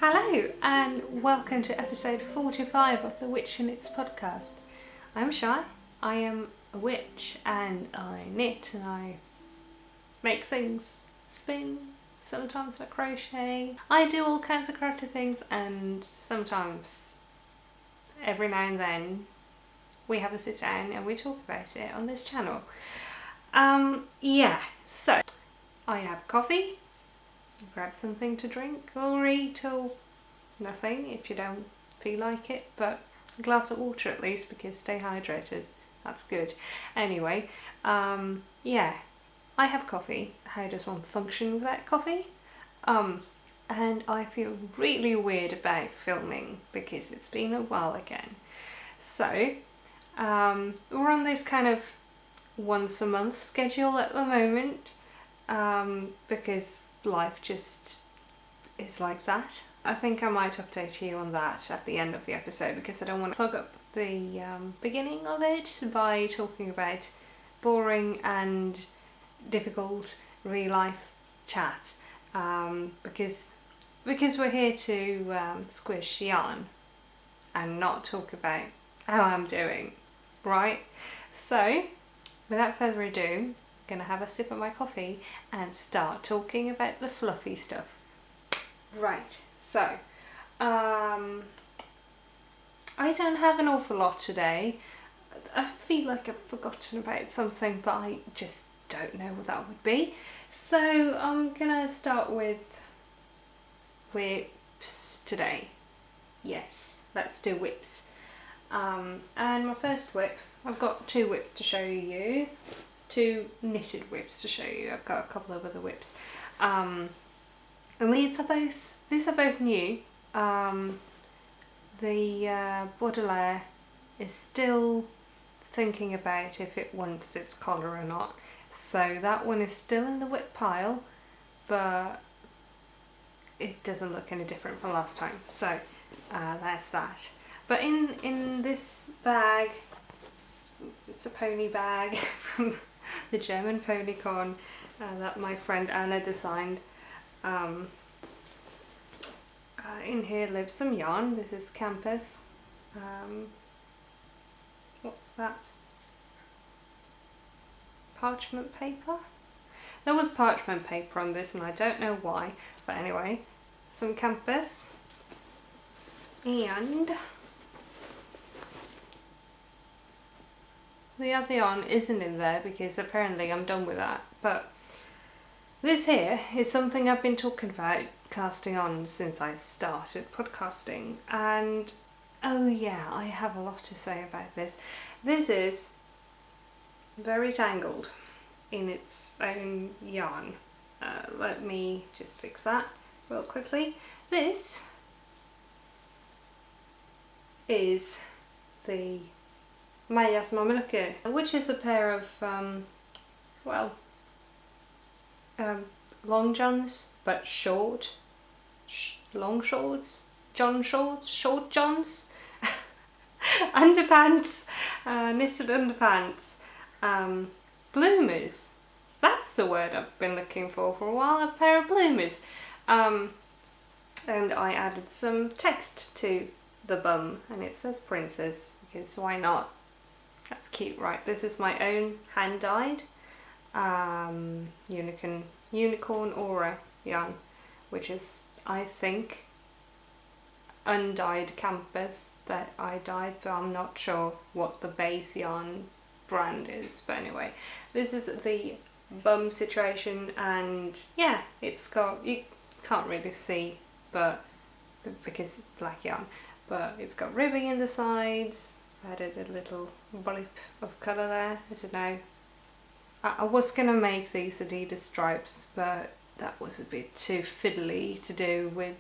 Hello and welcome to episode 45 of the Witch and Its podcast. I'm Shy, I am a witch and I knit and I make things, spin, sometimes I crochet. I do all kinds of crafty things and sometimes, every now and then, we have a sit down and we talk about it on this channel. So I have coffee. Grab something to drink or eat or nothing if you don't feel like it, but a glass of water at least, because stay hydrated, that's good. Anyway, I have coffee. How does one function without coffee? And I feel really weird about filming because it's been a while again. So we're on this kind of once a month schedule at the moment, because life just is like that. I think I might update you on that at the end of the episode because I don't want to plug up the beginning of it by talking about boring and difficult real life chat, because we're here to squish yarn and not talk about how I'm doing, right? So without further ado, gonna have a sip of my coffee and start talking about the fluffy stuff. Right, so I don't have an awful lot today. I feel like I've forgotten about something, but I just don't know what that would be. So I'm gonna start with whips today. Yes, let's do whips. And my first whip, I've got two whips to show you. Two knitted whips to show you. I've got a couple of other whips, and these are both new. The Baudelaire is still thinking about if it wants its collar or not, so that one is still in the whip pile, but it doesn't look any different from last time. So that's that. But in this bag, it's a pony bag from the German ponycorn that my friend Anna designed. In here lives some yarn. This is Kampes. What's that? Parchment paper? There was parchment paper on this and I don't know why, but anyway, some Kampes. And the other yarn isn't in there because apparently I'm done with that, but this here is something I've been talking about casting on since I started podcasting, and oh yeah, I have a lot to say about this. This is very tangled in its own yarn. Let me just fix that real quickly. This is the Majas Mamelucker, which is a pair of long johns, but short, long shorts, short johns, underpants, knitted underpants, bloomers. That's the word I've been looking for a while. A pair of bloomers, and I added some text to the bum, and it says princess because why not? That's cute, right? This is my own hand-dyed unicorn aura yarn, which is, I think, undyed Kampes that I dyed, but I'm not sure what the base yarn brand is. But anyway, this is the bum situation, and yeah, it's got, you can't really see, but because it's black yarn, but it's got ribbing in the sides. Added a little blip of colour there. I don't know. I was going to make these Adidas stripes, but that was a bit too fiddly to do with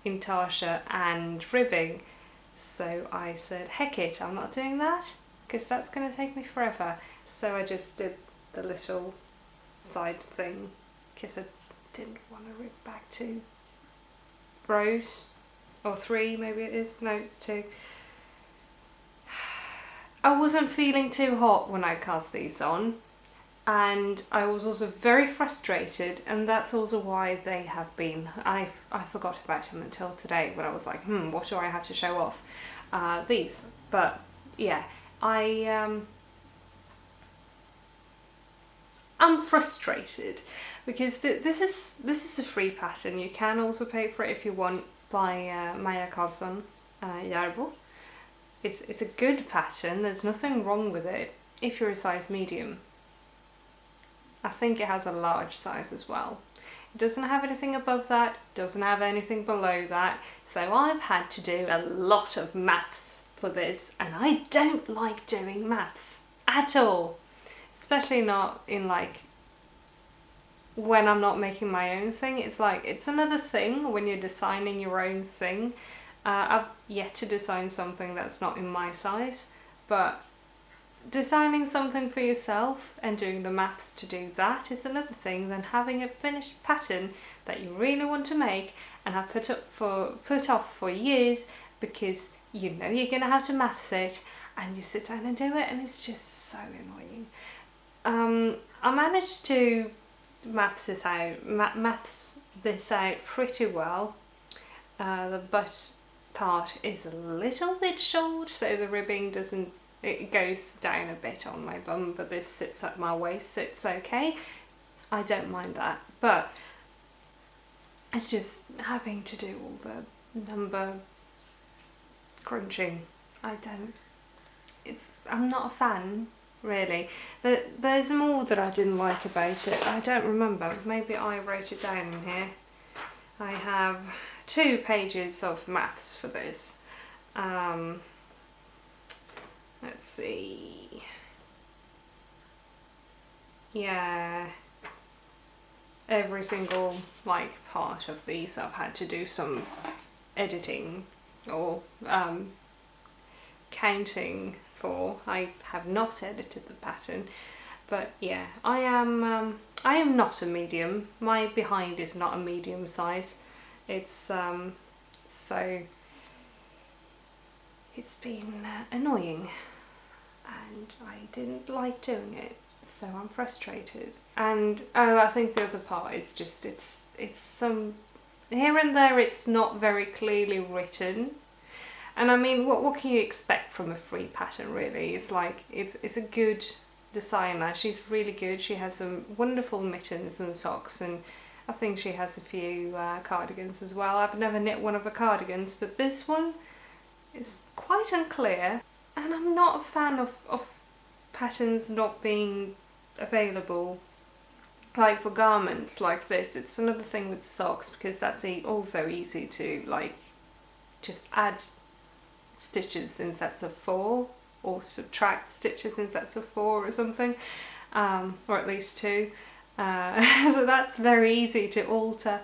intarsia and ribbing. So I said, heck it, I'm not doing that because that's going to take me forever. So I just did the little side thing because I didn't want to rip back 2 rows, or 3 maybe it is. No, it's 2. I wasn't feeling too hot when I cast these on, and I was also very frustrated, and that's also why they have been, I forgot about them until today when I was like, what do I have to show off? These. But yeah, I'm frustrated because this is a free pattern. You can also pay for it if you want, by Maja Karlsson, It's a good pattern, there's nothing wrong with it if you're a size medium. I think it has a large size as well. It doesn't have anything above that, doesn't have anything below that, so I've had to do a lot of maths for this, and I don't like doing maths at all. Especially not in like when I'm not making my own thing. It's like, it's another thing when you're designing your own thing. I've yet to design something that's not in my size, but designing something for yourself and doing the maths to do that is another thing than having a finished pattern that you really want to make and have put off for years because you know you're going to have to maths it, and you sit down and do it, and it's just so annoying. I managed to maths this out pretty well. The butt part is a little bit short, so the ribbing doesn't, it goes down a bit on my bum, but this sits at my waist, it's okay. I don't mind that, but it's just having to do all the number crunching. I'm not a fan, really. There's more that I didn't like about it. I don't remember. Maybe I wrote it down in here. I have 2 pages of maths for this. Let's see. Yeah. Every single part of these I've had to do some editing or counting for. I have not edited the pattern, but yeah, I am not a medium. My behind is not a medium size. It's so it's been annoying, and I didn't like doing it, so I'm frustrated. And I think the other part is just it's some here and there it's not very clearly written. And I mean, what can you expect from a free pattern, really? It's like, it's a good designer. She's really good. She has some wonderful mittens and socks, and I think she has a few cardigans as well. I've never knit one of her cardigans, but this one is quite unclear. And I'm not a fan of patterns not being available. Like for garments like this, it's another thing with socks, because that's also easy to just add stitches in sets of 4 or subtract stitches in sets of 4 or something, or at least 2, so that's very easy to alter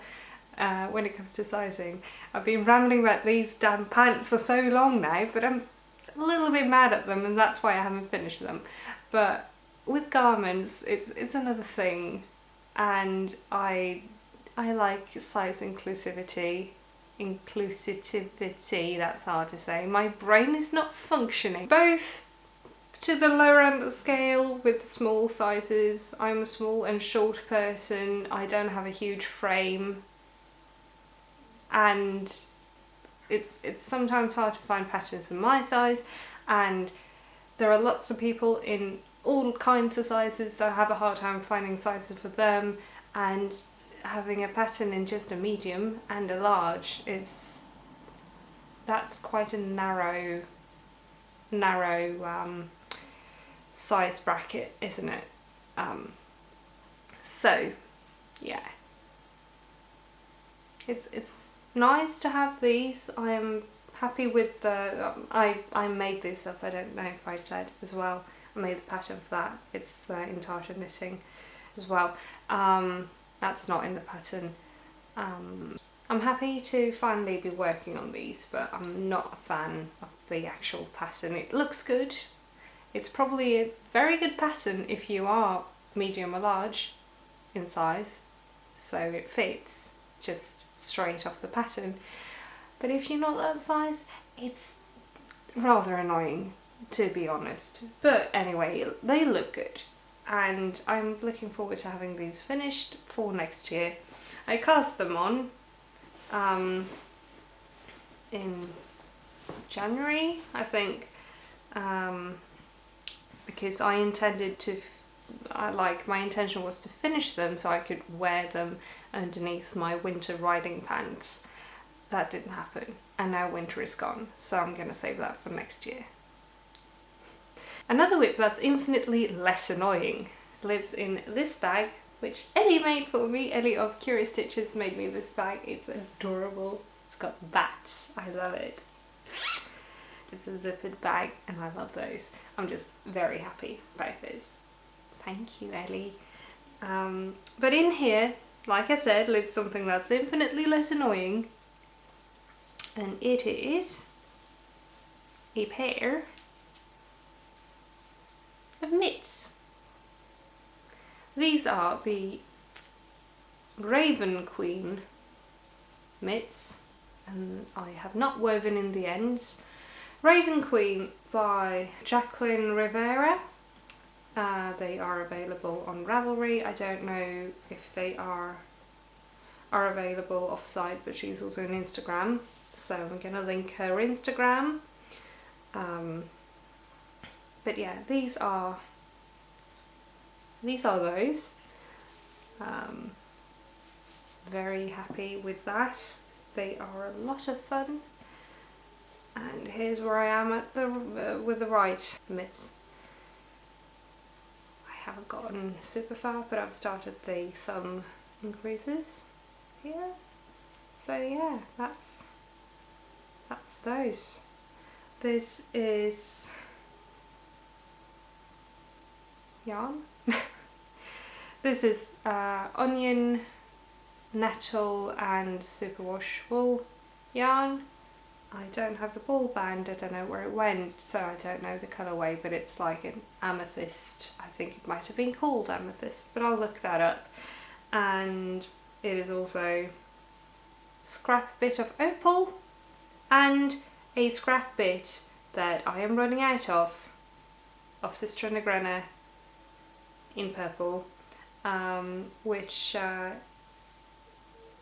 when it comes to sizing. I've been rambling about these damn pants for so long now, but I'm a little bit mad at them, and that's why I haven't finished them. But with garments, it's another thing, and I like size inclusivity, that's hard to say. My brain is not functioning. Both to the lower end of the scale with small sizes. I'm a small and short person. I don't have a huge frame, and it's sometimes hard to find patterns in my size, and there are lots of people in all kinds of sizes that have a hard time finding sizes for them, and having a pattern in just a medium and a large that's quite a narrow size bracket, isn't it? So yeah, it's nice to have these. I am happy with the I made this up, I don't know if I said as well. I made the pattern for that. It's in tartan knitting as well. That's not in the pattern. I'm happy to finally be working on these, but I'm not a fan of the actual pattern. It looks good. It's probably a very good pattern if you are medium or large in size, so it fits just straight off the pattern. But if you're not that size, it's rather annoying, to be honest. But anyway, they look good. and I'm looking forward to having these finished for next year. I cast them on in January, I think, because I intended to, my intention was to finish them so I could wear them underneath my winter riding pants. That didn't happen, and now winter is gone, so I'm gonna save that for next year. Another whip that's infinitely less annoying lives in this bag, which Elly made for me. Elly of Curio Stitches made me this bag. It's adorable. It's got bats. I love it. It's a zippered bag and I love those. I'm just very happy about this. Thank you, Elly. But in here, like I said, lives something that's infinitely less annoying, and it is a pair of mitts. These are the Raven Queen mitts, and I have not woven in the ends. Raven Queen by Jaquline Rivera. They are available on Ravelry. I don't know if they are available offsite, but she's also on Instagram, so I'm gonna link her Instagram. But yeah, these are those. Very happy with that. They are a lot of fun. And here's where I am at with the right mitts. I haven't gotten super far, but I've started the thumb increases here. So yeah, that's those. This is yarn. This is onion, nettle and superwash wool yarn. I don't have the ball band, I don't know where it went, so I don't know the colourway, but it's like an amethyst. I think it might have been called amethyst, but I'll look that up. And it is also scrap bit of opal and a scrap bit that I am running out of Sostrene Grene in purple, which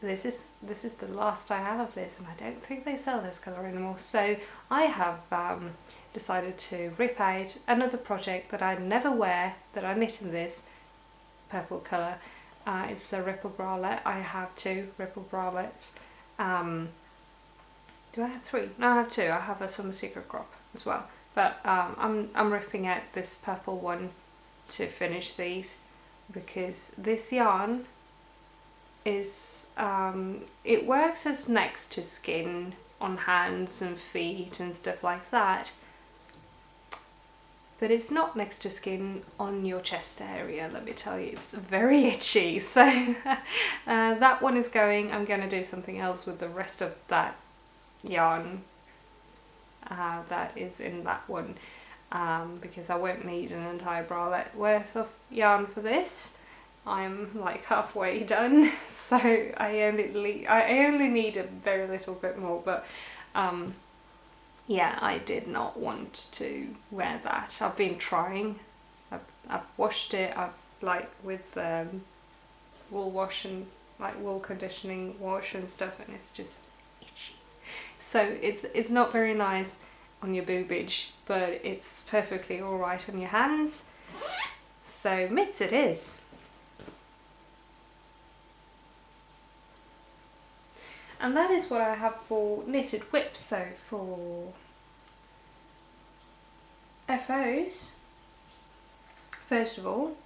this is the last I have of this, and I don't think they sell this colour anymore, so I have decided to rip out another project that I never wear, that I knit in this purple colour. It's the ripple bralette. I have 2 ripple bralettes. Do I have 3? No, I have 2. I have a summer secret crop as well, but I'm ripping out this purple one to finish these, because this yarn is it works as next to skin on hands and feet and stuff like that, but it's not next to skin on your chest area, let me tell you. It's very itchy, so that one is going. I'm going to do something else with the rest of that yarn that is in that one, because I won't need an entire bralette worth of yarn for this. I'm like halfway done, so I only need a very little bit more, but yeah, I did not want to wear that. I've been trying. I've washed it. I've with wool wash and wool conditioning wash and stuff, and it's just itchy. So it's not very nice on your boobage, but it's perfectly all right on your hands. So mitts it is. And that is what I have for knitted whips. So for FOs, first of all,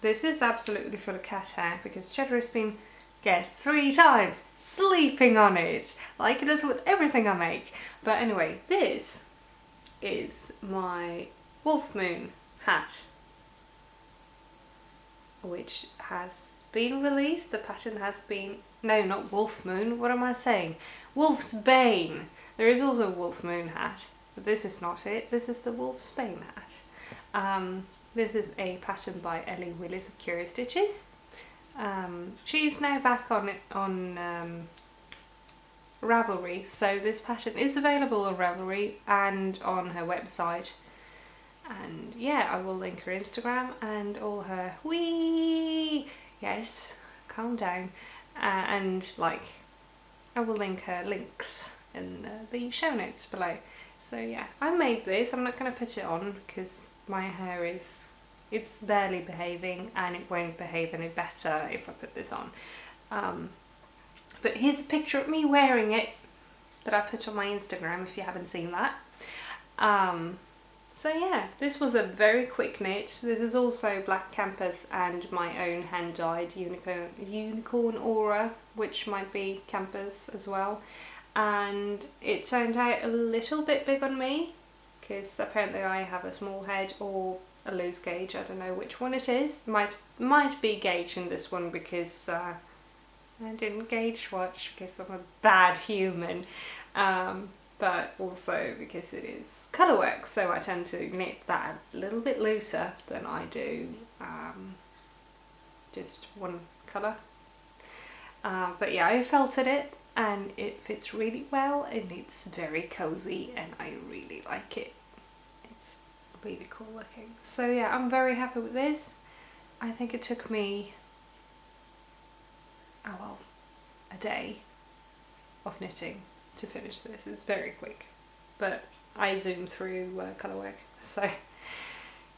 this is absolutely full of cat hair, because Cheddar has been, guess, 3 times sleeping on it, like it does with everything I make. But anyway, this is my Wolfsbane hat, which has been released. The pattern has been, no, not Wolfsbane, what am I saying? Wolfsbane. There is also a Wolfsbane hat, but this is not it. This is the Wolfsbane hat. This is a pattern by Elly Willis of Curio Stitches. She's now back on Ravelry, so this pattern is available on Ravelry and on her website. And yeah, I will link her Instagram and all her yes, calm down, and like I will link her links in the show notes below. So yeah, I made this. I'm not going to put it on because my hair it's barely behaving, and it won't behave any better if I put this on. But here's a picture of me wearing it that I put on my Instagram if you haven't seen that. So yeah, this was a very quick knit. This is also black Kampes and my own hand-dyed unicorn aura, which might be Kampes as well. And it turned out a little bit big on me because apparently I have a small head or a loose gauge. I don't know which one it is. Might be gauge in this one because I didn't gauge watch because I'm a bad human. But also because it is colourwork, so I tend to knit that a little bit looser than I do just one colour. But yeah, I felted it and it fits really well and it's very cosy and I really like it. It's really cool looking. So yeah, I'm very happy with this. I think it took me, a day of knitting to finish this. It's very quick, but I zoomed through colourwork. So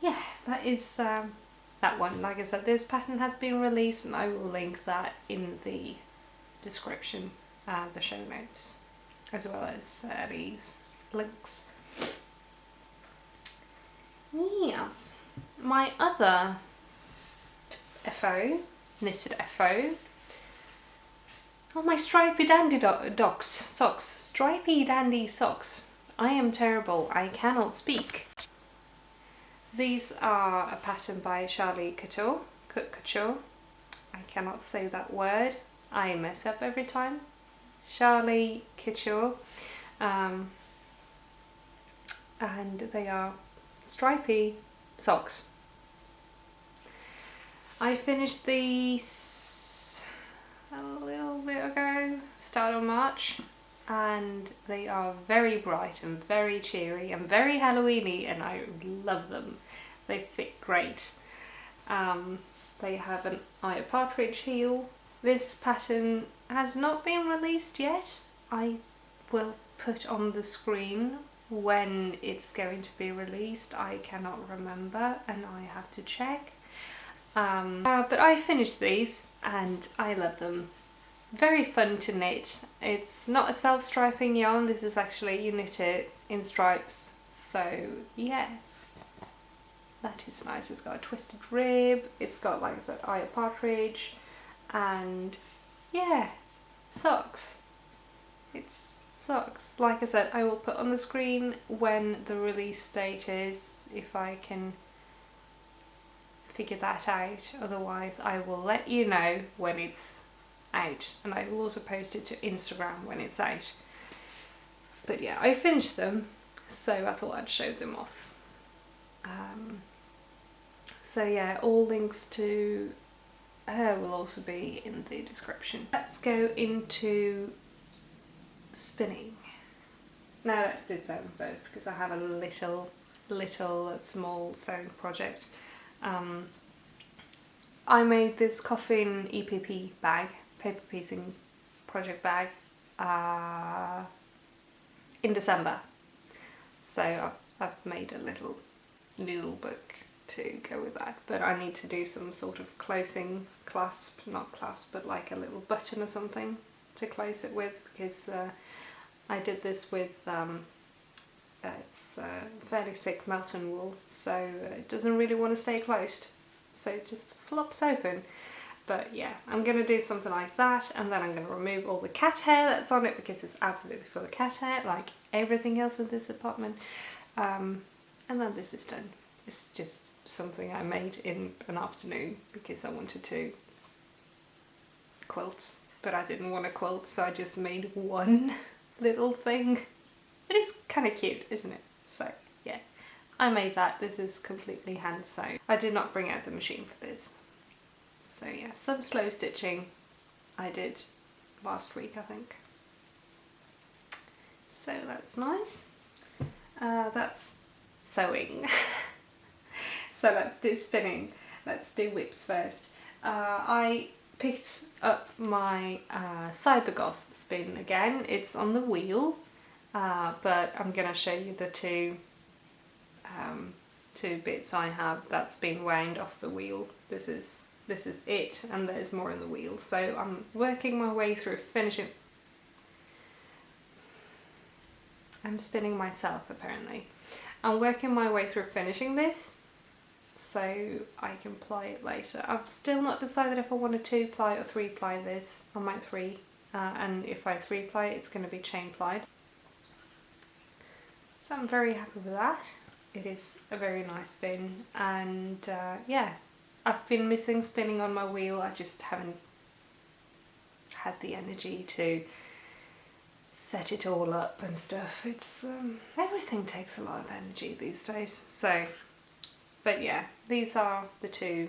yeah, that is that one. Like I said, this pattern has been released and I will link that in the description, the show notes, as well as these links. Yes, my other FO, knitted FO, oh, my Stripy Dandy socks. Stripy Dandy socks. I am terrible. I cannot speak. These are a pattern by Charlee.Couture. I cannot say that word. I mess up every time. Charlee.Couture. And they are stripy socks. I finished these a little bit ago, start of March, and they are very bright and very cheery and very Halloweeny and I love them. They fit great. They have an eye partridge heel. This pattern has not been released yet. I will put on the screen when it's going to be released. I cannot remember and I have to check. But I finished these and I love them. Very fun to knit. It's not a self-striping yarn, this is actually, you knit it in stripes. So yeah, that is nice. It's got a twisted rib, it's got, like I said, eye of partridge, and yeah, socks. It's socks. Like I said, I will put on the screen when the release date is, if I can figure that out. Otherwise I will let you know when it's out, and I will also post it to Instagram when it's out. But yeah, I finished them, so I thought I'd show them off. So yeah, all links to her will also be in the description. Let's go into spinning. Now let's do sewing first because I have a little small sewing project. I made this coffin EPP bag, paper piecing project bag, in December. So I've made a little noodle book to go with that, but I need to do some sort of closing clasp, not clasp, but like a little button or something to close it with, because I did this with it's fairly thick Melton wool, so it doesn't really want to stay closed, so it just flops open. But yeah, I'm going to do something like that, and then I'm going to remove all the cat hair that's on it because it's absolutely full of cat hair, like everything else in this apartment. And then this is done. It's just something I made in an afternoon because I wanted to quilt, but I didn't want to quilt, so I just made one little thing. It is kind of cute, isn't it? So yeah, I made that. This is completely hand sewn. I did not bring out the machine for this. So yeah, some slow stitching I did last week, I think. So that's nice. That's sewing. So let's do spinning. Let's do whips first. I picked up my Cyber Goth spin again. It's on the wheel, but I'm going to show you the two bits I have that's been wound off the wheel. This is it, and there's more in the wheel. So I'm working my way through finishing. I'm spinning myself apparently. I'm working my way through finishing this so I can ply it later. I've still not decided if I want to 2-ply or 3-ply this. I might 3, and if I 3-ply it, it's going to be chain plied. So I'm very happy with that. It is a very nice spin, and yeah, I've been missing spinning on my wheel. I just haven't had the energy to set it all up and stuff. It's everything takes a lot of energy these days. So, but yeah, these are the two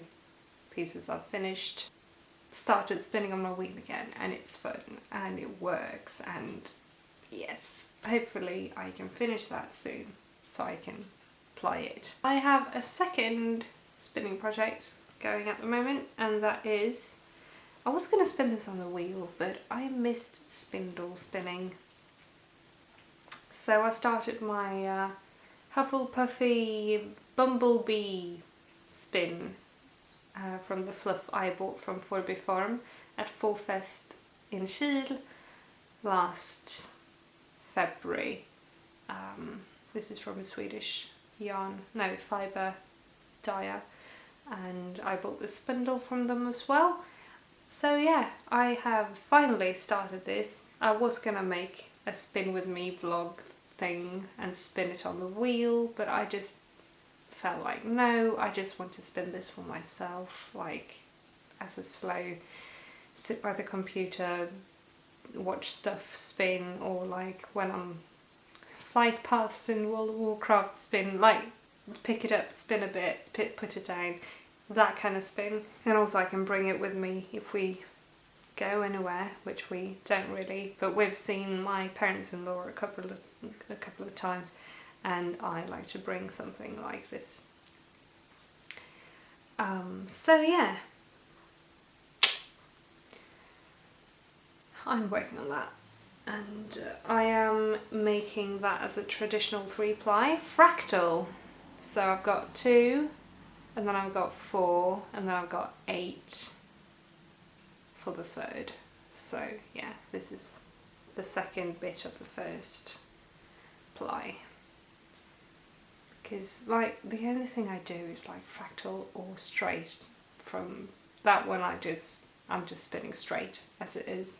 pieces I've finished. Started spinning on my wheel again, and it's fun and it works, and yes, hopefully I can finish that soon so I can ply it. I have a second spinning project going at the moment, and that is, I was going to spin this on the wheel, but I missed spindle spinning. So I started my Hufflepuffy Bumblebee spin from the fluff I bought from FårBiForm at Fårfest in Kiel last February. This is from a Swedish fibre dyer, and I bought the spindle from them as well. So yeah, I have finally started this. I was gonna make a spin with me vlog thing and spin it on the wheel, but I just felt like, no, I just want to spin this for myself, like as a slow sit by the computer, watch stuff spin, or like when I'm flight paths in World of Warcraft spin, like pick it up, spin a bit, put it down, that kind of spin. And also I can bring it with me if we go anywhere, which we don't really, but we've seen my parents-in-law a couple of times, and I like to bring something like this. So yeah, I'm working on that, and I am making that as a traditional 3-ply fractal. So I've got 2, and then I've got 4, and then I've got 8 for the third. So yeah, this is the second bit of the first ply, because like the only thing I do is like fractal or straight. From that one I'm just spinning straight as it is.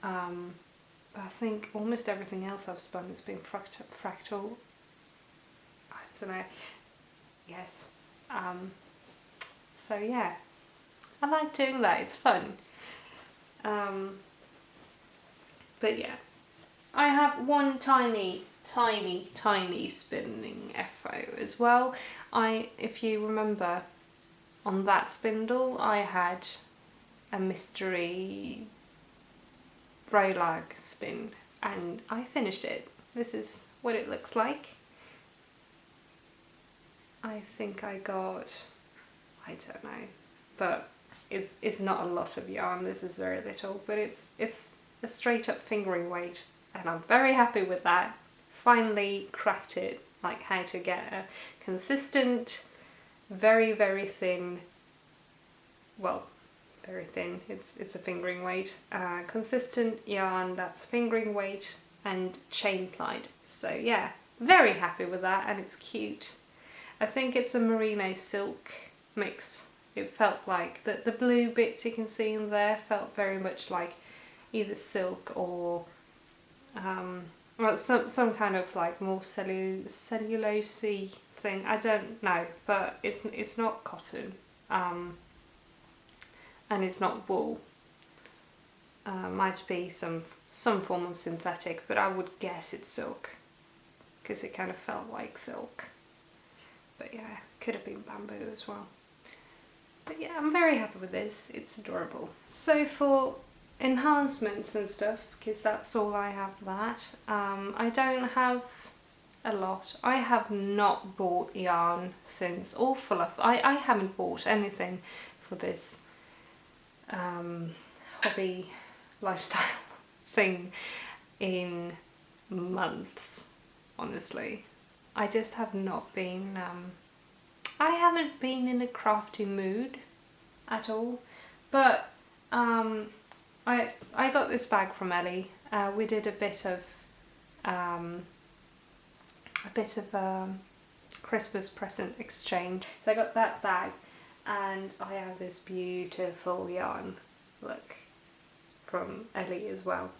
But I think almost everything else I've spun has been fractal. I don't know. Yes. So yeah, I like doing that, it's fun. But yeah, I have one tiny spinning FO as well. If you remember, on that spindle I had a mystery rolag spin, and I finished it. This is what it looks like. I think I got, I don't know, but it's not a lot of yarn. This is very little, but it's a straight up fingering weight, and I'm very happy with that. Finally cracked it, like how to get a consistent, very thin, well, very thin, it's a fingering weight, consistent yarn that's fingering weight and chain plied. So yeah, very happy with that, and it's cute. I think it's a merino silk mix. It felt like the blue bits you can see in there felt very much like either silk or well, some kind of like more cellulose-y thing. I don't know, but it's not cotton, and it's not wool. Might be some form of synthetic, but I would guess it's silk because it kind of felt like silk. But yeah, could have been bamboo as well. But yeah, I'm very happy with this. It's adorable. So for enhancements and stuff, because that's all I have that. I don't have a lot. I have not bought yarn since, or fluff. I haven't bought anything for this hobby lifestyle thing in months, honestly. I just have not been, I haven't been in a crafty mood at all, but I got this bag from Elly. We did a bit of Christmas present exchange. So I got that bag, and I have this beautiful yarn, look, from Elly as well,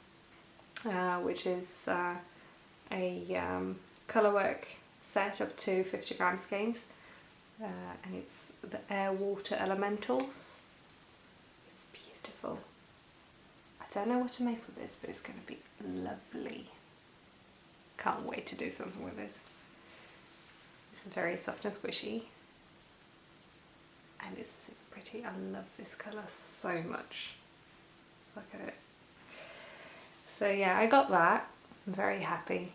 which is a colourwork set of 2 50-gram skeins, and it's the Air Water Elementals. It's beautiful. I don't know what to make with this, but it's going to be lovely. Can't wait to do something with this. It's very soft and squishy, and it's super pretty. I love this colour so much. Look at it. So yeah, I got that. I'm very happy.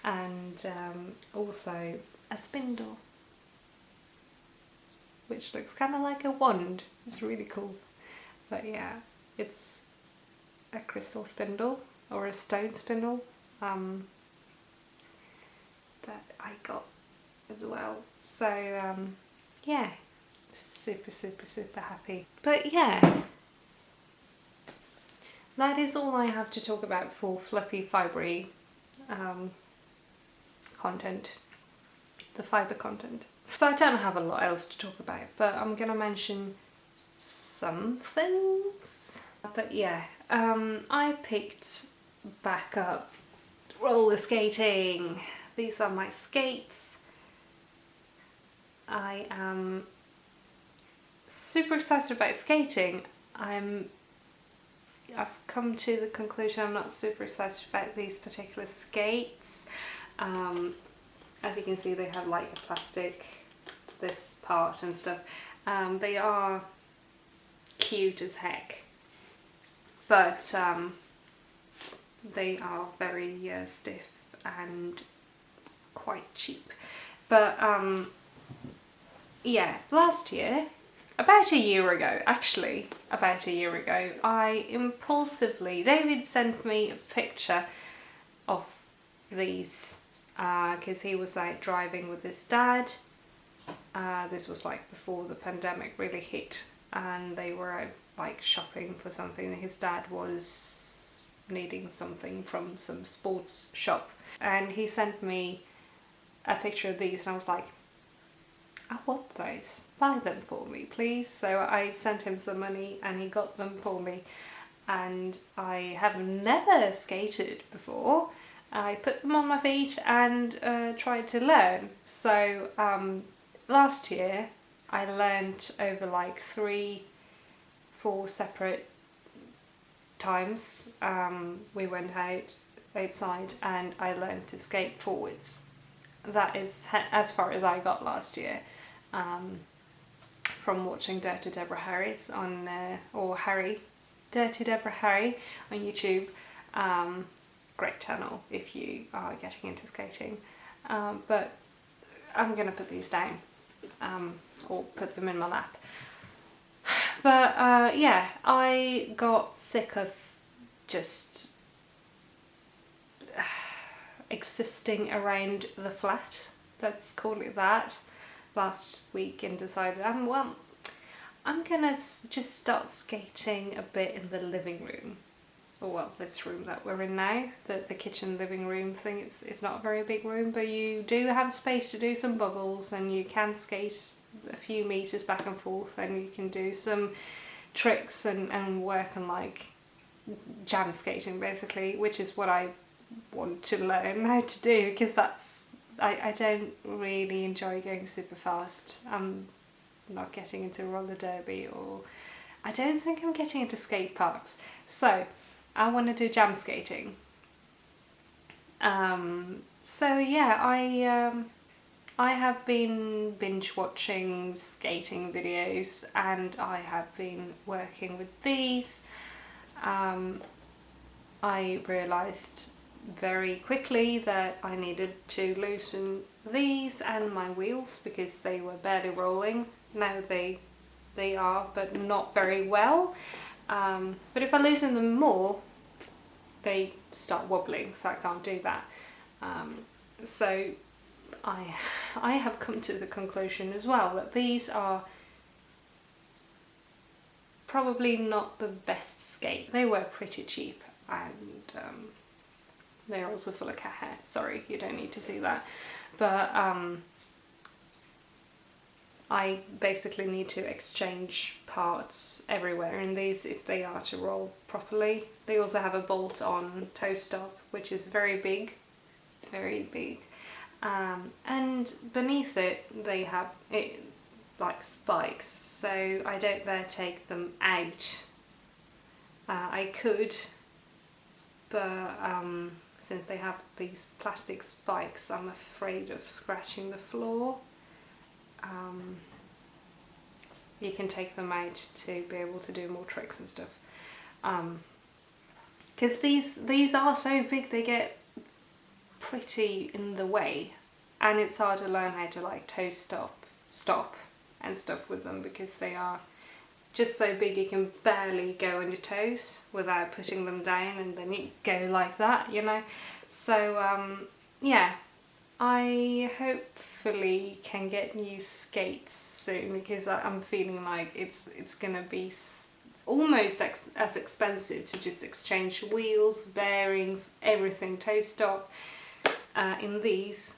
And also a spindle, which looks kind of like a wand. It's really cool. But yeah, it's a crystal spindle or a stone spindle that I got as well. So yeah, super happy. But yeah, that is all I have to talk about for fluffy fibery content, the fibre content. So I don't have a lot else to talk about, but I'm gonna mention some things. But yeah, I picked back up roller skating. These are my skates. I am super excited about skating. I've come to the conclusion I'm not super excited about these particular skates. As you can see, they have like a plastic, this part and stuff. They are cute as heck, but they are very stiff and quite cheap. But yeah, last year, about a year ago, I impulsively, David sent me a picture of these because he was like driving with his dad. This was like before the pandemic really hit, and they were out like shopping for something. His dad was needing something from some sports shop, and he sent me a picture of these, and I was like, I want those, buy them for me please. So I sent him some money and he got them for me, and I have never skated before. I put them on my feet and tried to learn. So last year I learned over like 3-4 separate times. We went outside and I learned to skate forwards. That is as far as I got last year, from watching Dirty Deborah Harry's on, Dirty Deborah Harry on YouTube. Great channel if you are getting into skating. But I'm gonna put these down, or put them in my lap. But yeah, I got sick of just existing around the flat, let's call it that, last week, and decided I'm gonna just start skating a bit in the living room. Or well, this room that we're in now, the kitchen living room thing. It's not a very big room, but you do have space to do some bubbles, and you can skate a few meters back and forth, and you can do some tricks and work on like jam skating basically, which is what I want to learn how to do, because I don't really enjoy going super fast. I'm not getting into roller derby, or I don't think I'm getting into skate parks. So I want to do jam skating. So yeah, I have been binge watching skating videos, and I have been working with these. I realised very quickly that I needed to loosen these and my wheels because they were barely rolling. Now they are, but not very well. But if I loosen them more, they start wobbling, so I can't do that. So I have come to the conclusion as well that these are probably not the best skate. They were pretty cheap, and they're also full of cat hair. Sorry, you don't need to see that. But I basically need to exchange parts everywhere in these if they are to roll properly. They also have a bolt-on toe stop, which is very big, very big. And beneath it they have it like spikes, so I don't dare take them out. I could, but since they have these plastic spikes, I'm afraid of scratching the floor. You can take them out to be able to do more tricks and stuff. Because these are so big, they get pretty in the way, and it's hard to learn how to like toe stop and stuff with them because they are just so big you can barely go on your toes without putting them down, and then you go like that, you know. So yeah, I hopefully can get new skates soon because I'm feeling like it's gonna be almost as expensive to just exchange wheels, bearings, everything, toe stop in these.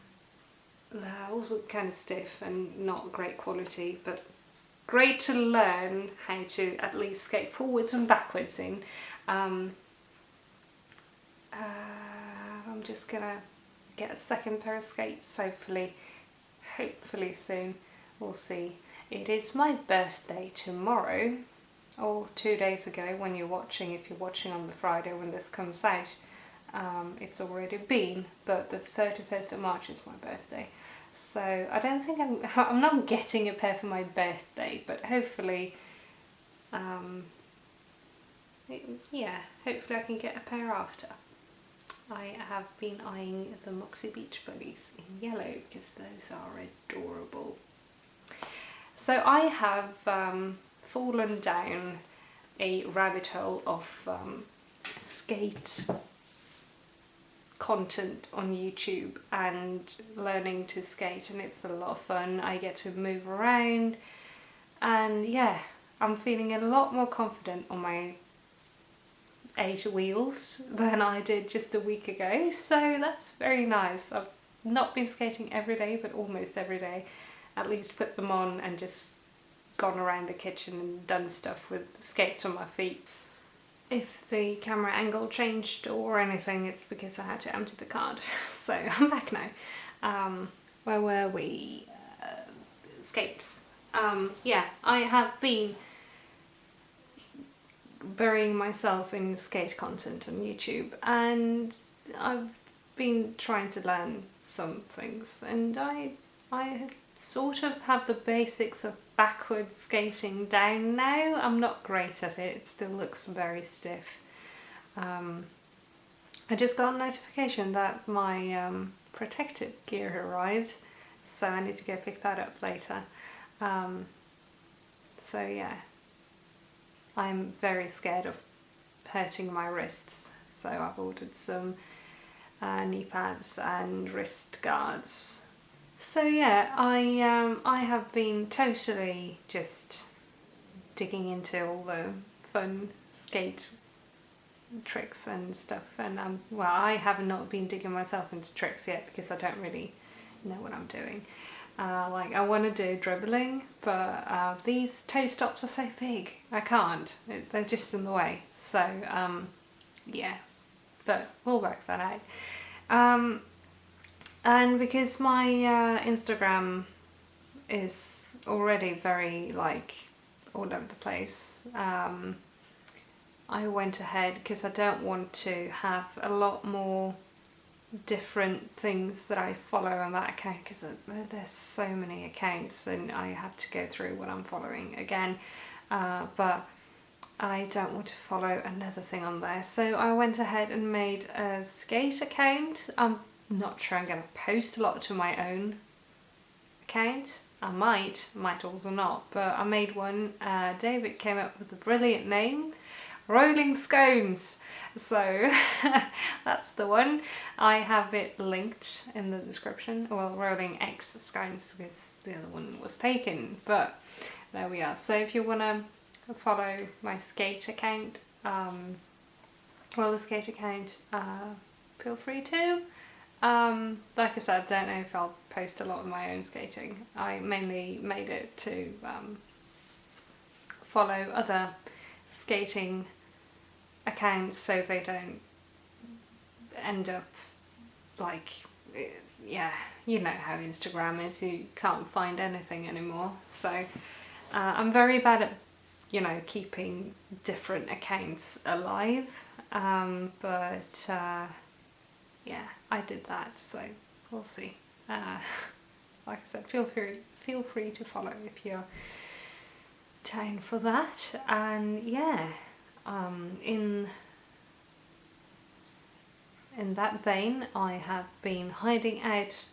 They're also kind of stiff and not great quality, but great to learn how to at least skate forwards and backwards in. I'm just gonna get a second pair of skates, hopefully soon. We'll see. It is my birthday tomorrow, or 2 days ago when you're watching. If you're watching on the Friday when this comes out, it's already been, but the 31st of March is my birthday. So I don't think I'm not getting a pair for my birthday, but hopefully, yeah, hopefully I can get a pair after. I have been eyeing the Moxie Beach Buddies in yellow because those are adorable. So I have fallen down a rabbit hole of skate content on YouTube and learning to skate, and it's a lot of fun. I get to move around, and yeah, I'm feeling a lot more confident on my 8 wheels than I did just a week ago, so that's very nice. I've not been skating every day, but almost every day, at least put them on and just gone around the kitchen and done stuff with skates on my feet. If the camera angle changed or anything, it's because I had to empty the card. So I'm back now. Where were we? Skates. Yeah, I have been burying myself in skate content on YouTube, and I've been trying to learn some things, and I sort of have the basics of backward skating down now. I'm not great at it, it still looks very stiff. I just got a notification that my protective gear arrived, so I need to go pick that up later. So yeah, I'm very scared of hurting my wrists, so I've ordered some knee pads and wrist guards. So yeah, I have been totally just digging into all the fun skate tricks and stuff, and well, I have not been digging myself into tricks yet because I don't really know what I'm doing. Like, I want to do dribbling, but these toe stops are so big, I can't. They're just in the way. So yeah, but we'll work that out. And because my Instagram is already very like all over the place, I went ahead because I don't want to have a lot more different things that I follow on that account, because there's so many accounts and I have to go through what I'm following again. But I don't want to follow another thing on there. So I went ahead and made a skate account. I'm not sure I'm going to post a lot to my own account. I might also not, but I made one. David came up with a brilliant name, Rolling Scones. So that's the one. I have it linked in the description. Well, Rolling X Scones because the other one was taken, but there we are. So if you want to follow my skate account, roller skate account, feel free to. Like I said, I don't know if I'll post a lot of my own skating. I mainly made it to follow other skating accounts so they don't end up like, yeah, you know how Instagram is, you can't find anything anymore. So I'm very bad at, you know, keeping different accounts alive, but yeah, I did that, so we'll see. Like I said, feel free to follow if you're down for that. And yeah, in that vein, I have been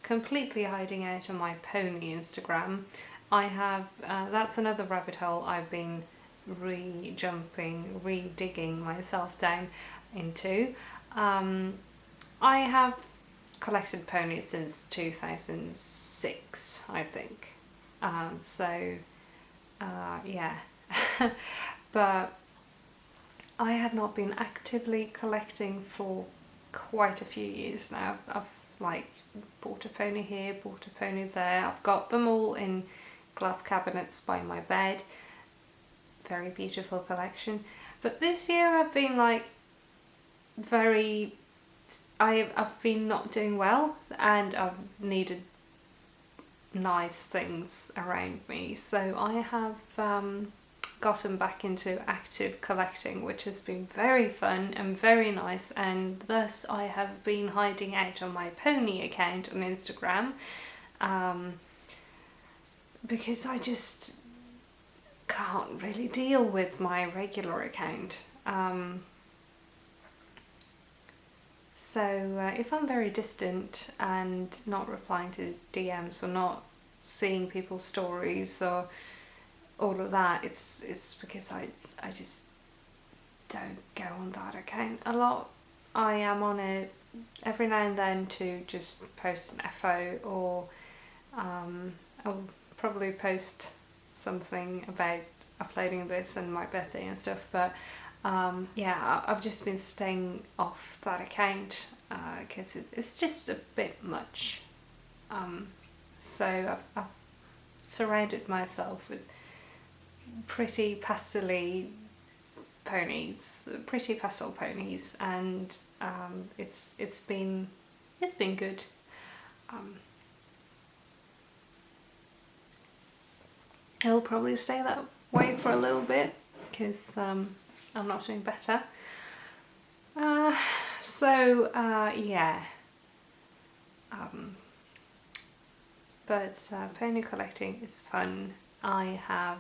completely hiding out on my pony Instagram. I have, that's another rabbit hole I've been re-digging myself down into. I have collected ponies since 2006, I think. Yeah. But I have not been actively collecting for quite a few years now. I've like bought a pony here, bought a pony there. I've got them all in glass cabinets by my bed. Very beautiful collection. But this year I've been like I've been not doing well, and I've needed nice things around me. So I have gotten back into active collecting, which has been very fun and very nice, and thus I have been hiding out on my pony account on Instagram, because I just can't really deal with my regular account. So if I'm very distant and not replying to DMs or not seeing people's stories or all of that, it's because I just don't go on that account a lot. I am on it every now and then to just post an FO, or I'll probably post something about uploading this and my birthday and stuff, but yeah, I've just been staying off that account because it's just a bit much. So I've surrounded myself with pretty pastel ponies, and it's been good. It'll probably stay that way for a little bit because I'm not doing better. Yeah. But pony collecting is fun. I have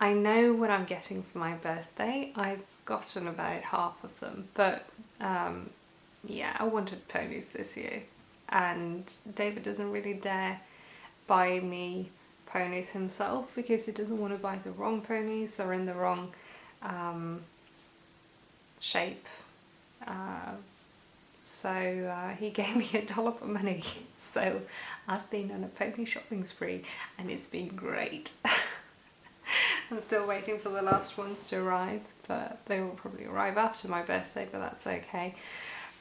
I know what I'm getting for my birthday. I've gotten about half of them, but yeah, I wanted ponies this year, and David doesn't really dare buy me ponies himself because he doesn't want to buy the wrong ponies or in the wrong shape. So he gave me a dollop of money. So I've been on a pony shopping spree and it's been great. I'm still waiting for the last ones to arrive, but they will probably arrive after my birthday, but that's okay.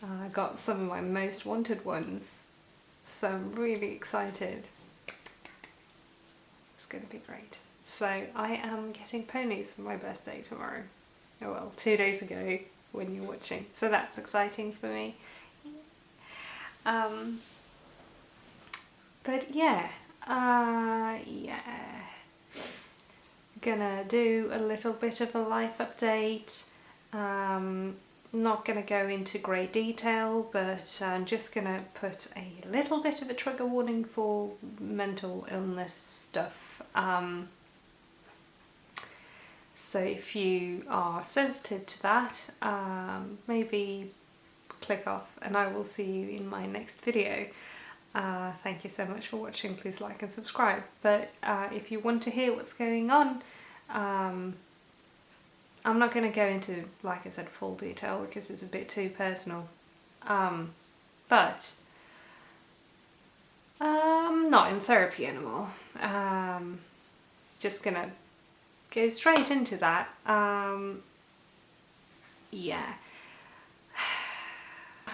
I got some of my most wanted ones, so I'm really excited. It's going to be great. So I am getting ponies for my birthday tomorrow. Oh well, 2 days ago when you're watching. So that's exciting for me. But yeah, gonna do a little bit of a life update. Not gonna go into great detail, but I'm just gonna put a little bit of a trigger warning for mental illness stuff. So if you are sensitive to that, maybe click off and I will see you in my next video. Thank you so much for watching. Please like and subscribe. But if you want to hear what's going on, I'm not going to go into, like I said, full detail because it's a bit too personal. But I'm not in therapy anymore. Just gonna go straight into that. Yeah.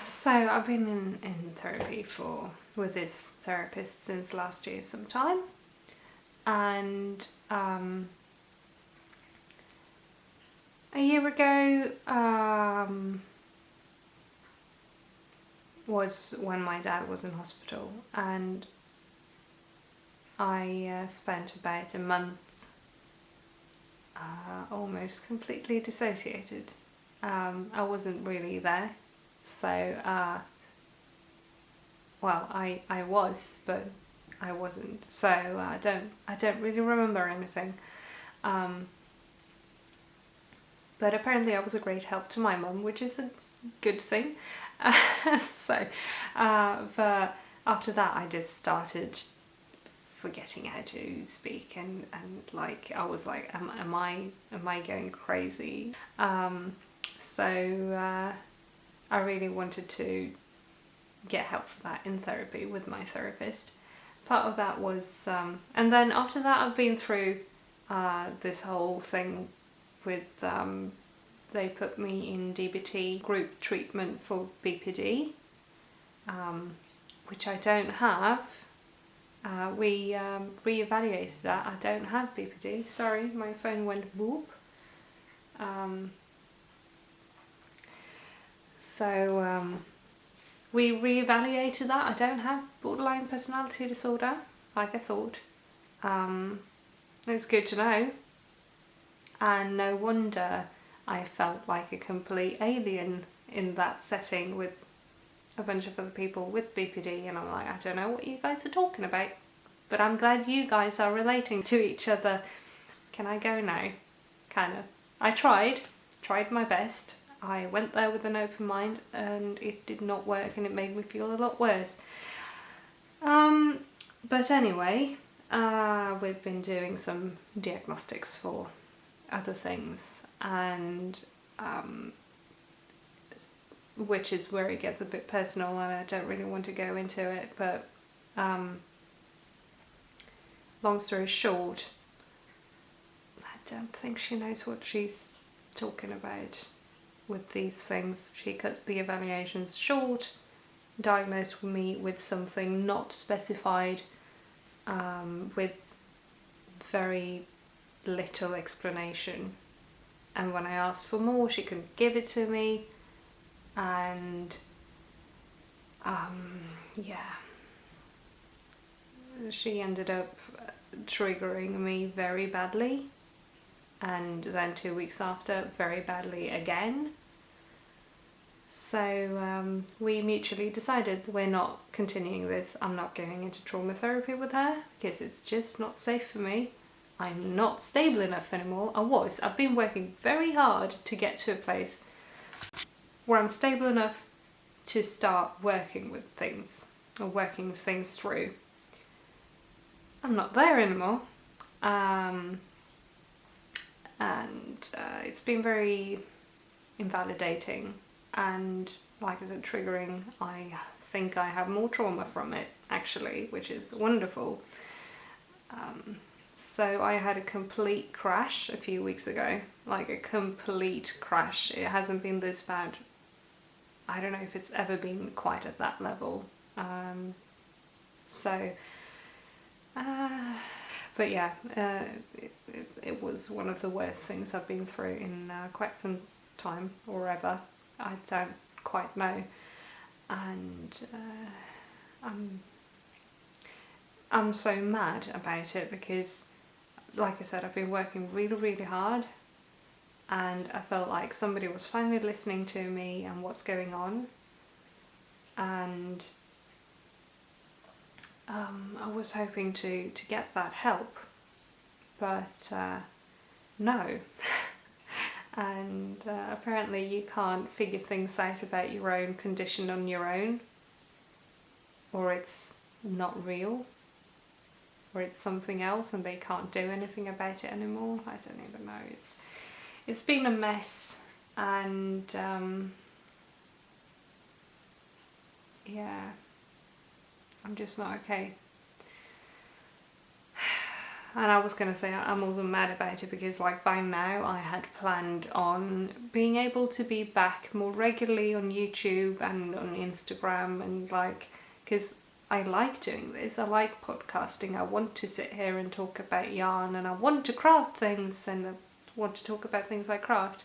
So I've been in therapy with this therapist since last year sometime, and a year ago was when my dad was in hospital, and I spent about a month almost completely dissociated. I wasn't really there, so well, I was, but I wasn't, so I don't really remember anything. But apparently I was a great help to my mum, which is a good thing. So but after that I just started forgetting how to speak, and like I was like, am I going crazy? So I really wanted to get help for that in therapy with my therapist. Part of that was and then after that I've been through this whole thing with they put me in DBT, group treatment for BPD, which I don't have. We re-evaluated that. I don't have BPD. Sorry, my phone went boop. So we re-evaluated that. I don't have borderline personality disorder, like I thought. It's good to know. And no wonder I felt like a complete alien in that setting with a bunch of other people with BPD, and I'm like, I don't know what you guys are talking about, but I'm glad you guys are relating to each other. Can I go now? Kind of. I tried my best. I went there with an open mind and it did not work, and it made me feel a lot worse. But anyway, we've been doing some diagnostics for other things, and which is where it gets a bit personal, and I don't really want to go into it, but long story short, I don't think she knows what she's talking about with these things. She cut the evaluations short, diagnosed me with something not specified, with very little explanation, and when I asked for more she couldn't give it to me, and yeah, she ended up triggering me very badly, and then 2 weeks after very badly again. So we mutually decided we're not continuing this. I'm not going into trauma therapy with her because it's just not safe for me. I'm not stable enough anymore. I've been working very hard to get to a place where I'm stable enough to start working with things, or working things through. I'm not there anymore. And it's been very invalidating and, like I said, triggering. I think I have more trauma from it actually, which is wonderful. So I had a complete crash a few weeks ago, like a complete crash. It hasn't been this bad. I don't know if it's ever been quite at that level. But yeah, it was one of the worst things I've been through in quite some time, or ever. I don't quite know. And I'm so mad about it because, like I said, I've been working really, really hard, and I felt like somebody was finally listening to me and what's going on, and I was hoping to get that help, but no. And apparently you can't figure things out about your own condition on your own, or it's not real, or it's something else and they can't do anything about it anymore. I don't even know. It's been a mess, and yeah, I'm just not okay. And I was going to say I'm also mad about it because like by now I had planned on being able to be back more regularly on YouTube and on Instagram, and like, because I like doing this, I like podcasting, I want to sit here and talk about yarn, and I want to craft things, and I want to talk about things I craft.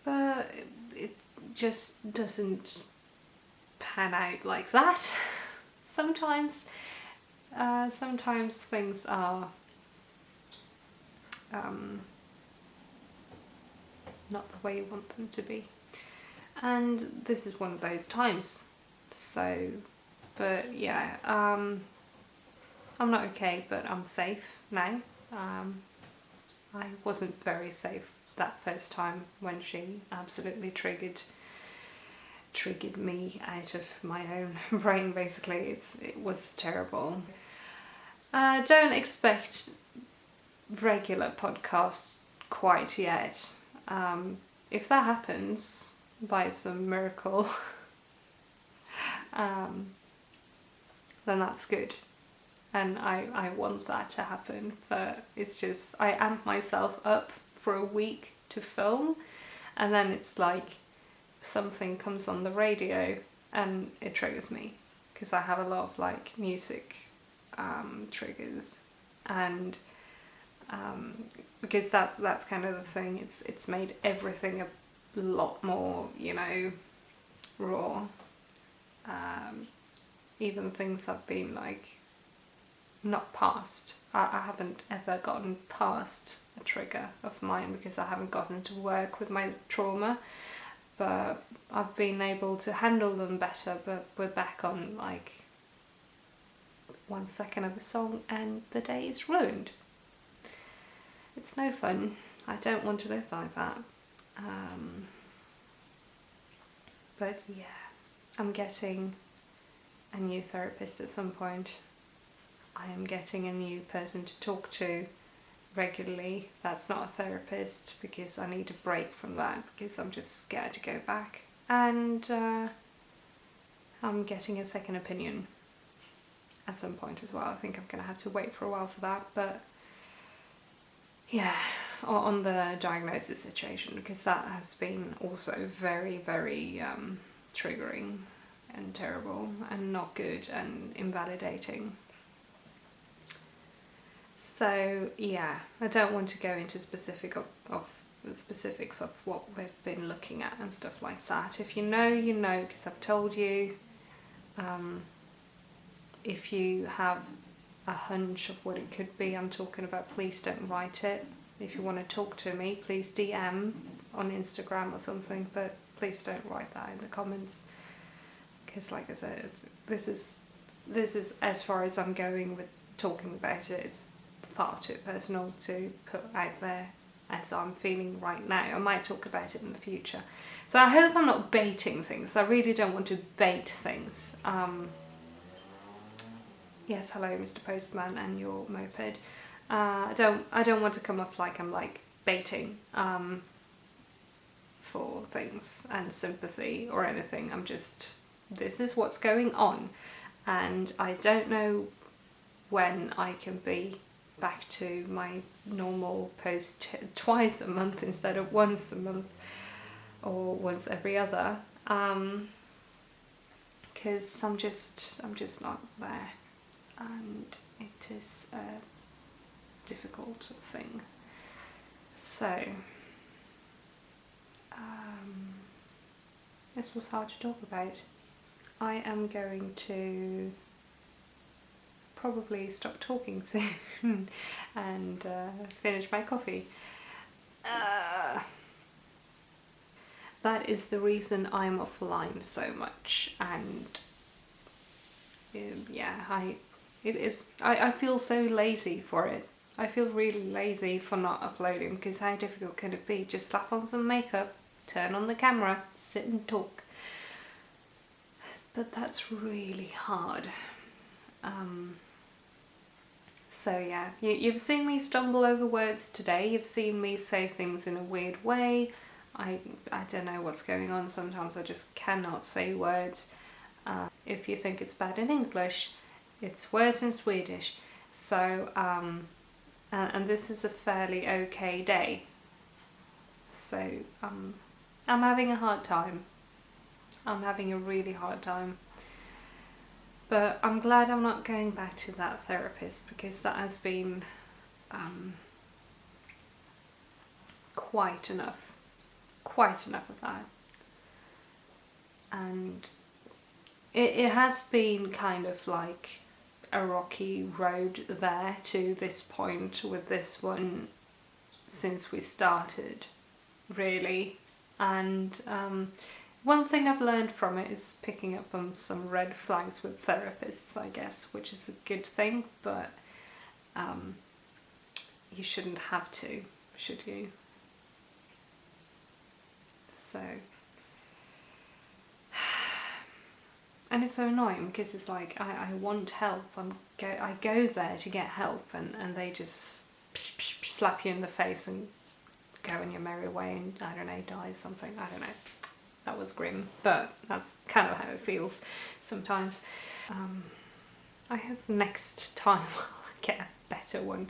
But it just doesn't pan out like that. Sometimes things are not the way you want them to be, and this is one of those times. So, but yeah, I'm not okay, but I'm safe now. I wasn't very safe that first time when she absolutely triggered me out of my own brain, basically. It was terrible. Don't expect regular podcasts quite yet. If that happens by some miracle, then that's good. And I want that to happen, but it's just, I amp myself up for a week to film, and then it's like something comes on the radio and it triggers me, because I have a lot of like music triggers, and because that's kind of the thing, it's made everything a lot more, you know, raw. Even things I've been like not past. I haven't ever gotten past a trigger of mine because I haven't gotten to work with my trauma, but I've been able to handle them better. But we're back on like 1 second of a song and the day is ruined. It's no fun. I don't want to live like that. But yeah, I'm getting a new therapist at some point. I am getting a new person to talk to regularly. That's not a therapist, because I need a break from that, because I'm just scared to go back. And I'm getting a second opinion at some point as well. I think I'm going to have to wait for a while for that, but yeah, on the diagnosis situation, because that has been also very, very triggering and terrible and not good and invalidating. So yeah, I don't want to go into specifics of what we've been looking at and stuff like that. If you know, you know, because I've told you. If you have a hunch of what it could be I'm talking about, please don't write it. If you want to talk to me, please DM on Instagram or something, but please don't write that in the comments, because like I said, this is as far as I'm going with talking about it. It's far too personal to put out there as I'm feeling right now. I might talk about it in the future, so I hope I'm not baiting things. I really don't want to bait things. Yes, hello Mr. Postman and your moped. I don't want to come off like I'm like baiting for things and sympathy or anything. I'm just, this is what's going on, and I don't know when I can be back to my normal post twice a month instead of once a month or once every other, because I'm just not there, and it is a difficult thing. So this was hard to talk about. I am going to probably stop talking soon and finish my coffee. That is the reason I'm offline so much, and yeah, I feel so lazy for it. I feel really lazy for not uploading, because how difficult can it be? Just slap on some makeup, turn on the camera, sit and talk. But that's really hard. So yeah, you've seen me stumble over words today. You've seen me say things in a weird way. I don't know what's going on. Sometimes I just cannot say words. If you think it's bad in English, it's worse in Swedish. So, and this is a fairly okay day. So, I'm having a hard time. I'm having a really hard time. But I'm glad I'm not going back to that therapist, because that has been quite enough of that. And it has been kind of like a rocky road there to this point with this one since we started, really. And one thing I've learned from it is picking up on some red flags with therapists, I guess, which is a good thing, but you shouldn't have to, should you? So, and it's so annoying, because it's like I want help. I go there to get help, and they just slap you in the face and go on your merry way, and I don't know, die or something. I don't know. That was grim, but that's kind of how it feels sometimes. I hope next time I'll get a better one,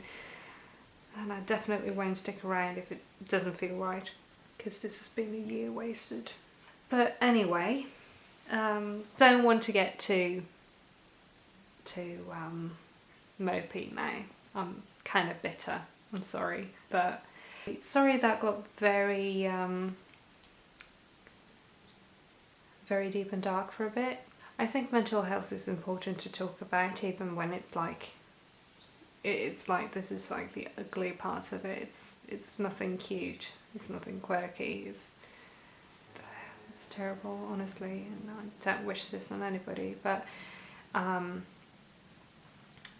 and I definitely won't stick around if it doesn't feel right, because this has been a year wasted. But anyway, don't want to get too mopey now. I'm kind of bitter. I'm sorry, but sorry that got very very deep and dark for a bit. I think mental health is important to talk about, even when it's like this is like the ugly part of it. It's nothing cute. It's nothing quirky. It's terrible, honestly, and I don't wish this on anybody. But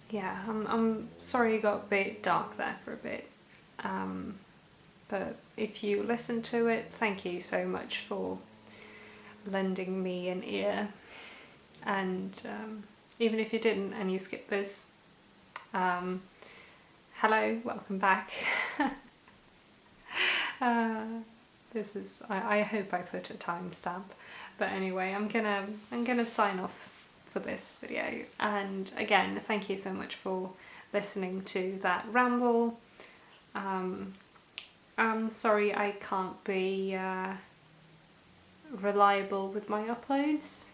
yeah, I'm sorry it got a bit dark there for a bit. But if you listen to it, thank you so much for lending me an ear. And even if you didn't and you skipped this, hello, welcome back. This is, I hope I put a timestamp, but anyway, I'm gonna sign off for this video. And again, thank you so much for listening to that ramble. I'm sorry I can't be reliable with my uploads,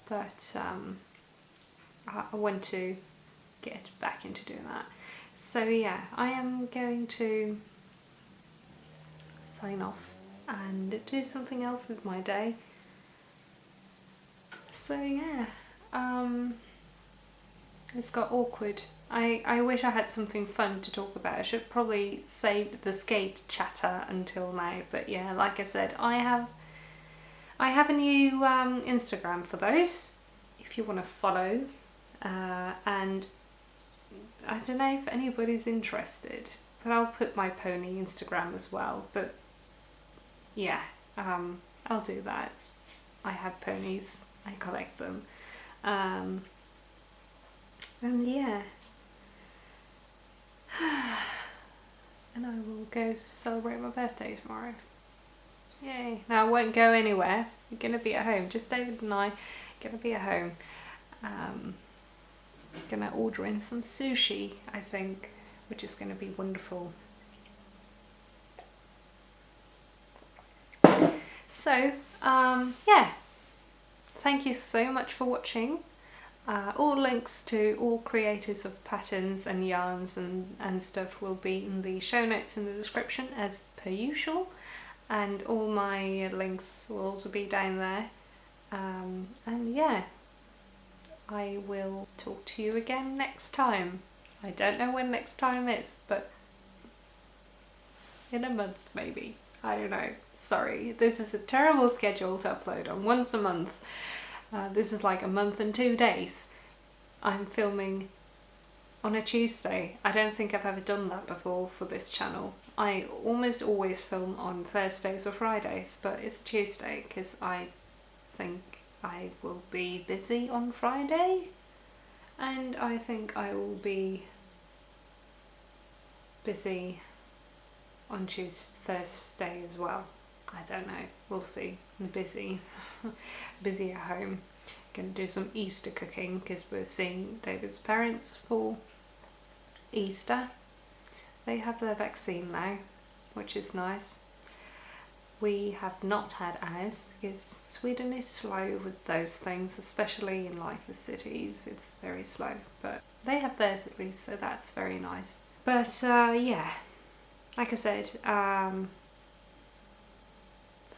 but I want to get back into doing that. So yeah, I am going to sign off and do something else with my day. So yeah, it's got awkward. I wish I had something fun to talk about. I should probably save the skate chatter until now, but yeah, like I said, I have a new Instagram for those, if you want to follow, and I don't know if anybody's interested, but I'll put my pony Instagram as well. But yeah, I'll do that. I have ponies, I collect them, and yeah, and I will go celebrate my birthday tomorrow. Yay. Now I won't go anywhere, I'm gonna be at home, just David and I gonna be at home. Gonna order in some sushi, I think, which is gonna be wonderful. So yeah, thank you so much for watching. All links to all creators of patterns and yarns and stuff will be in the show notes in the description as per usual, and all my links will also be down there. And yeah, I will talk to you again next time. I don't know when next time is, but in a month maybe. I don't know. Sorry, this is a terrible schedule to upload on, once a month. This is like a month and 2 days. I'm filming on a Tuesday. I don't think I've ever done that before for this channel. I almost always film on Thursdays or Fridays, but it's a Tuesday because I think I will be busy on Friday, and I think I will be busy on Thursday as well. I don't know, we'll see. I'm busy. Busy at home. Gonna do some Easter cooking because we're seeing David's parents for Easter. They have their vaccine now, which is nice. We have not had ours because Sweden is slow with those things, especially in like the cities. It's very slow, but they have theirs at least, so that's very nice. But yeah, like I said,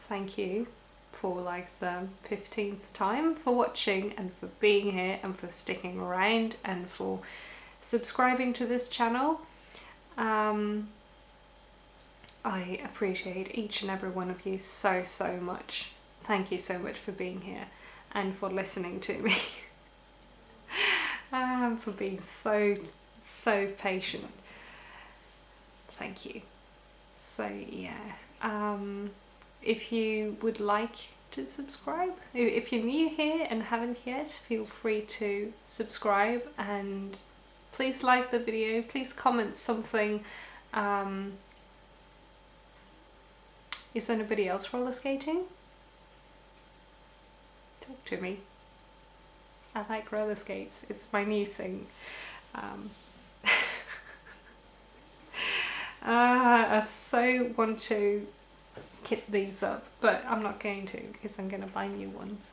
thank you for like the 15th time for watching and for being here and for sticking around and for subscribing to this channel. I appreciate each and every one of you so much. Thank you so much for being here and for listening to me. For being so patient. Thank you. So yeah, if you would like to subscribe, if you're new here and haven't yet, feel free to subscribe, and please like the video, please comment something. Is anybody else roller skating? Talk to me. I like roller skates, it's my new thing. I so want to kit these up, but I'm not going to because I'm going to buy new ones,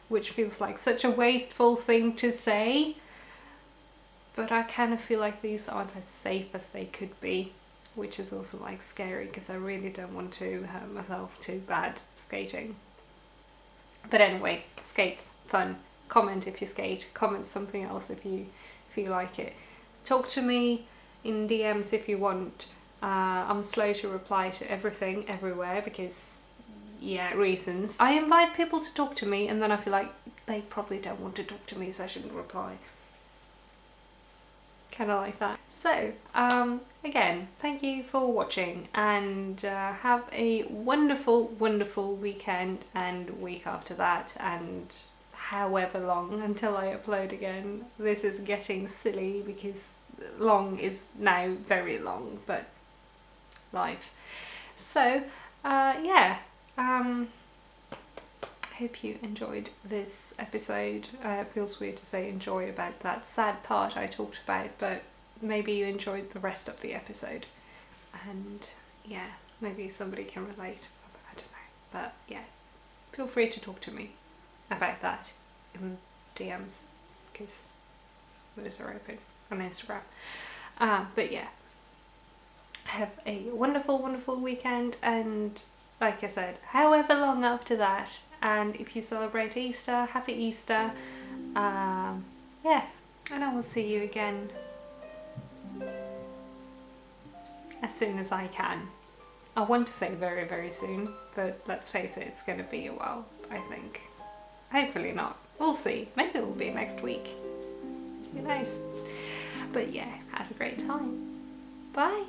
which feels like such a wasteful thing to say, but I kind of feel like these aren't as safe as they could be, which is also like scary because I really don't want to hurt myself too bad skating. But anyway, skates, fun. Comment if you skate, comment something else if you feel like it. Talk to me in DMs if you want. I'm slow to reply to everything everywhere because, yeah, reasons. I invite people to talk to me and then I feel like they probably don't want to talk to me, so I shouldn't reply. Kind of like that. So, again, thank you for watching, and have a wonderful weekend and week after that, and however long until I upload again. This is getting silly because long is now very long, but life. So yeah, hope you enjoyed this episode. It feels weird to say enjoy about that sad part I talked about, but maybe you enjoyed the rest of the episode, and yeah, maybe somebody can relate. I don't know, but yeah, feel free to talk to me about that in DMs because those are open on Instagram. But yeah, have a wonderful weekend, and like I said, however long after that, and if you celebrate Easter, happy Easter. Yeah, and I will see you again as soon as I can. I want to say very soon, but let's face it, it's going to be a while, I think. Hopefully not. We'll see. Maybe it will be next week. Who knows? But yeah, have a great time. Bye!